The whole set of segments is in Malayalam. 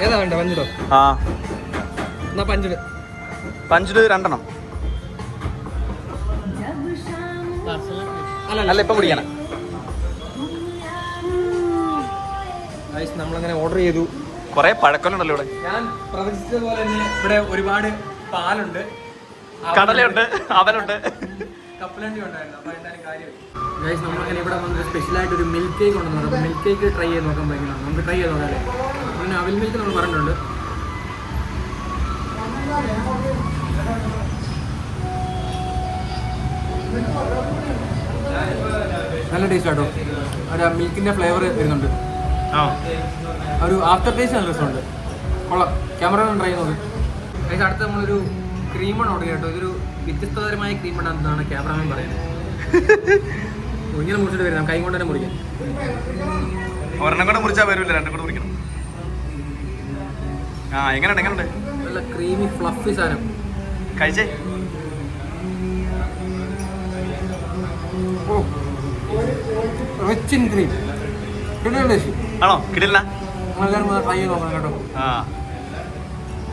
ഏതാ വേണ്ട? പഞ്ചിടോ? ആ എന്നാ പഞ്ചിട്. പഞ്ചിട് 2 എണ്ണം. അല്ല ഇപ്പം കുടിക്കണം. നമ്മളങ്ങനെ ഓർഡർ ചെയ്തു. കുറെ പഴക്കമുണ്ടല്ലോ ഇവിടെ. ഞാൻ പ്രവചിച്ചതുപോലെ തന്നെ ഇവിടെ ഒരുപാട് പാലുണ്ട്, കടലുണ്ട്, അവലുണ്ട്, കപ്പലണ്ടി ഉണ്ടായിരുന്നു. അപ്പോൾ എന്തായാലും കാര്യമായി. ഗൈസ് നമ്മളങ്ങനെ ഇവിടെ വന്നൊരു സ്പെഷ്യലായിട്ട് ഒരു മിൽക്ക് കേക്ക് ഉണ്ടെന്ന് പറഞ്ഞു. മിൽക്ക് കേക്ക് ട്രൈ ചെയ്ത് നോക്കാൻ പറ്റുന്നതാണ്. നമുക്ക് ട്രൈ ചെയ്ത് നോക്കാം അല്ലേ? പിന്നെ അവിൽ മിൽക്ക് നമ്മൾ പറഞ്ഞിട്ടുണ്ട്. നല്ല ടേസ്റ്റ് ആട്ടോ. ഒരു മിൽക്കിൻ്റെ ഫ്ലേവർ വരുന്നുണ്ട്. ഒരു ആഫ്റ്റർ ടേസ്റ്റ് നല്ല രസമുണ്ട്. കൊള്ളാം. ക്യാമറ ട്രൈ ചെയ്ത് നോക്കി. ഗൈസ് അടുത്ത് നമ്മളൊരു ക്രീമാണ് ഓർഡർ കേട്ടോ. ഇതൊരു വ്യത്യസ്തതരമായ ക്രീം ഉണ്ടാകുന്നതാണ് ക്യാമറാമാൻ പറയുന്നത്. ഇങ്ങനെ മുറിച്ചിട്ട് വരാം, കൈ കൊണ്ട് തന്നെ മുറിക്കാം. ഒരെണ്ണം കൂടെ മുറിച്ചാൽ വരില്ല, 2 കൂടെ മുറിക്കണം. എങ്ങനെയുണ്ട്? നല്ല ക്രീമി ഫ്ലഫി സാധനം. കഴിച്ചേ. Rich in cream. ആണോ? കിടില്ല. എല്ലാവരും ട്രൈ ചെയ്ത് നോക്കണം കേട്ടോ.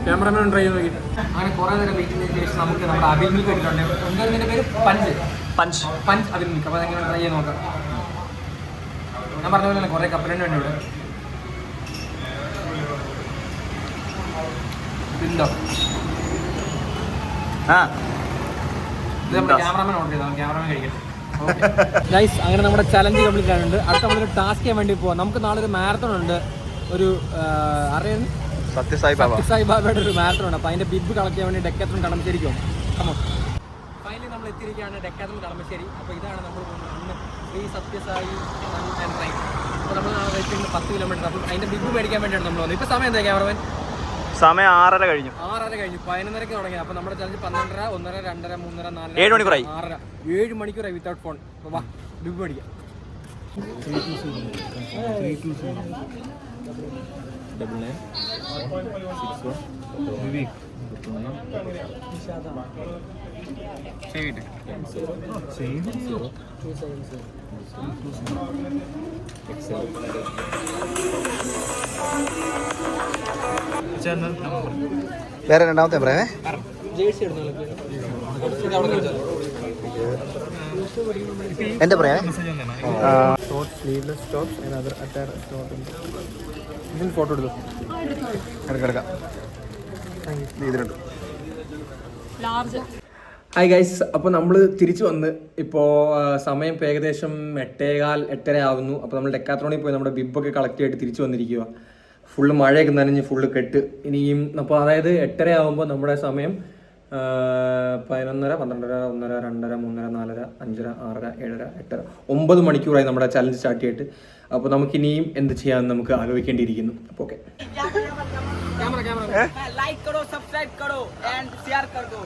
ക്യാമറമാൻ ട്രൈ ചെയ്ത് നോക്കി. അങ്ങനെ കുറേ നേരം വെയിറ്റിന് ശേഷം നമുക്ക് നമ്മുടെ അവിൽ മിൽക്ക് കിട്ടിയിട്ടുണ്ട്. എന്തായാലും ഇതിൻ്റെ പേര് പഞ്ച് അവിൽ മിൽക്ക്. അപ്പോൾ അതെങ്ങനെ ട്രൈ ചെയ്ത് നോക്കാം. ഞാൻ പറഞ്ഞ പോലെ തന്നെ കുറേ കപ്പലണ്ടി ഉണ്ട് ഇവിടെ. ഇതുണ്ടോ? ഇത് നമ്മുടെ ക്യാമറമാൻ ഓർഡർ ചെയ്തതാണ്. ക്യാമറമാൻ കഴിക്കട്ടെ. ഗൈസ് അങ്ങനെ നമ്മുടെ ചലഞ്ച് കംപ്ലീറ്റ് ആയിട്ടുണ്ട്. അടുത്ത നമ്മളൊരു ടാസ്ക് ചെയ്യാൻ വേണ്ടി പോവാം. നമുക്ക് നാളെ ഒരു മാരത്തോൺ ഉണ്ട്. ഒരു സത്യസായി ബാബയുടെ ഒരു മാരത്തോൺ ഉണ്ട്. അപ്പോൾ അതിൻ്റെ ബിബ് കളക്ട് ചെയ്യാൻ വേണ്ടി ഡെക്കാത്തോൺ കളമശ്ശേരിക്ക് പോകും. ഫൈനലി നമ്മൾ എത്തിയിരിക്കുകയാണ് ഡെക്കാത്തോൺ കളമശ്ശേരി. അപ്പോൾ ഇതാണ് നമ്മൾ പോകുന്നത് ശ്രീ സത്യസായി ആൻഡ് ട്രെയിൻ. അപ്പോൾ നമ്മൾ നാളെ വെച്ചിട്ട് 10 കിലോമീറ്റർ. അപ്പോൾ അതിൻ്റെ ബിബ് മേടിക്കാൻ വേണ്ടിയാണ് നമ്മൾ വന്നത്. ഇപ്പോൾ സമയം എന്താ ക്യാമറമാൻ? സമയം 6:30 കഴിഞ്ഞു. 11:30 തുടങ്ങി. അപ്പോൾ നമ്മുടെ ചലഞ്ച് 12:30, 1:30, 2:30, 3:30, 4:30, 7 മണിക്കൂറായി. 6:30, 7 മണിക്കൂറായി വിത്തൗട്ട് ഫോൺ. അപ്പോൾ വാ ബിബ് മേടിക്കാം. വേറെ രണ്ടാമത്തെ പറയാമേ. എന്റെ പറയാ ഫോട്ടോ എടുത്തു എടുക്കാം. ഹായ് ഗൈസ്, അപ്പോൾ നമ്മൾ തിരിച്ചു വന്ന് ഇപ്പോൾ സമയം ഇപ്പോൾ ഏകദേശം 8:15, 8:30 ആവുന്നു. അപ്പോൾ നമ്മൾ ഡെക്കാത്രോണിൽ പോയി നമ്മുടെ ബിബൊക്കെ കളക്ട് ചെയ്തിട്ട് തിരിച്ചു വന്നിരിക്കുക. ഫുള്ള് മഴയൊക്കെ നനഞ്ഞ് ഫുള്ള് കെട്ട്. ഇനിയും അപ്പോൾ അതായത് 8:30 ആകുമ്പോൾ നമ്മുടെ സമയം 11:30, 12:30, 1:30, 2:30, 3:30, 4:30, 5:30, 6:30, 7:30, 8:30, 9 മണിക്കൂറായി നമ്മുടെ ചലഞ്ച് സ്റ്റാർട്ട് ചെയ്തിട്ട്. അപ്പോൾ നമുക്കിനിയും എന്ത് ചെയ്യാമെന്ന് നമുക്ക് ആലോചിക്കേണ്ടിയിരിക്കുന്നു. അപ്പോൾ ഓക്കെ, लाइक करो, सब्सक्राइब करो एंड शेयर कर दो।